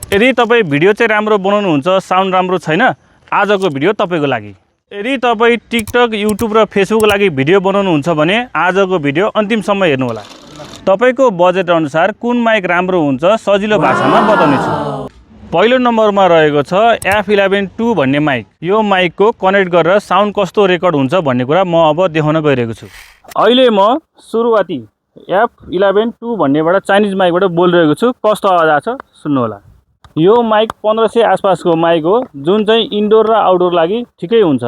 यदि तपाईँ भिडियो चाहिँ राम्रो बनाउनुहुन्छ, साउन्ड राम्रो छैन, आजको भिडियो तपाईँको लागि। यदि तपाईँ टिकटक, युट्युब र फेसबुकको लागि भिडियो बनाउनुहुन्छ भने आजको भिडियो अन्तिमसम्म हेर्नुहोला। तपाईँको बजेट अनुसार कुन माइक राम्रो हुन्छ सजिलो भाषामा बताउनेछु। पहिलो नम्बरमा रहेको छ F11-2 भन्ने माइक। यो माइकको कनेक्ट गरेर साउन्ड कस्तो रेकर्ड हुन्छ भन्ने कुरा म अब देखाउन गइरहेको छु। अहिले म सुरुवाती F11-2 भन्नेबाट चाइनिज माइकबाट बोलिरहेको छु। कस्तो आवाज आछ सुन्नु होला। यो माइक 1500 आसपासको माइक हो, जुन चाहिँ इन्डोर र आउटडोर लागि ठिकै हुन्छ।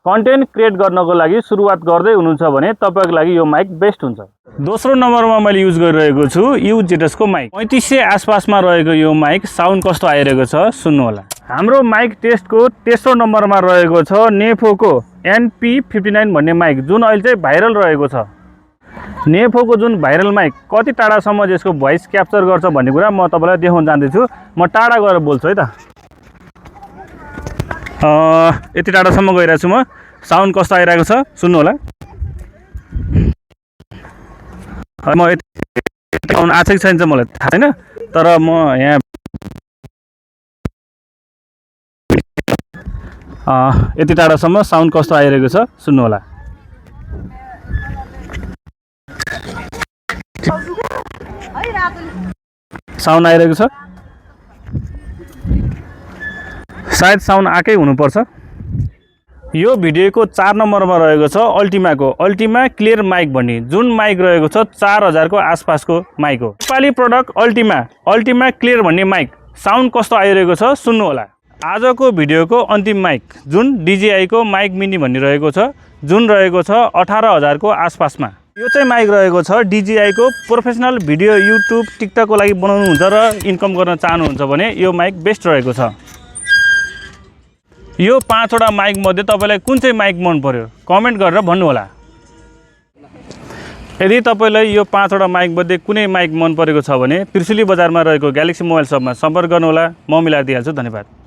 कन्टेन्ट क्रिएट गर्नको लागि सुरुवात गर्दै हुनुहुन्छ भने तपाईको लागि यो माइक बेस्ट हुन्छ। दोस्रो नम्बरमा मैले युज गरिरहेको छु UZS को माइक। 3500 आसपासमा रहेको यो माइक साउन्ड कस्तो आइरहेको छ सुन्नु होला। हाम्रो माइक टेस्टको तेस्रो नम्बरमा रहेको छ नेफोको NP59 भन्ने माइक, जुन अहिले चाहिँ भाइरल रहेको छ। नेफोको जुन भाइरल माइक कति टाढासम्म यसको भोइस क्याप्चर गर्छ भन्ने कुरा म तपाईलाई देखाउन जान्दैछु। म टाढा गएर बोल्छु है त। यति टाढासम्म गइरहेको छु म। साउन्ड कस्तो आइरहेको छ सुन्नु होला। म यति साउन्ड आछ कि छैन चाहिँ मलाई थाहा छैन, तर म यहाँ यति टाढासम्म साउन्ड कस्तो आइरहेको छ सुन्नु होला। साउन्ड आइरहेको छ, सायद साउन्ड आकै हुनुपर्छ। यो भिडियोको 4 नम्बरमा रहेको छ अल्टिमा क्लियर माइक भन्ने, जुन माइक रहेको छ 4000 को आसपासको माइक हो। नेपाली प्रडक्ट अल्टिमा क्लियर भन्ने माइक साउन्ड कस्तो आइरहेको छ सुन्नु होला। आजको भिडियोको अन्तिम माइक जुन DJI को माइक मिनी भन्ने रहेको छ, जुन रहेको छ 18000 को आसपासमा। यो चाहिँ माइक रहेको छ DJI को प्रोफेसनल भिडियो युट्युब टिकटकको लागि बनाउनुहुन्छ र इन्कम गर्न चाहनुहुन्छ भने यो माइक बेस्ट रहेको छ। यो 5 वटा माइक मध्ये तपाईलाई कुन चाहिँ माइक मन पर्यो कमेन्ट गरेर भन्नु होला। यदि तपाईलाई यो 5 वटा माइक मध्ये कुनै माइक मन परेको छ भने त्रिशुली बजारमा रहेको ग्यालेक्सी मोबाइल शपमा सम्पर्क गर्नु होला। म मिलाएर दिइहाल्छु। धन्यवाद।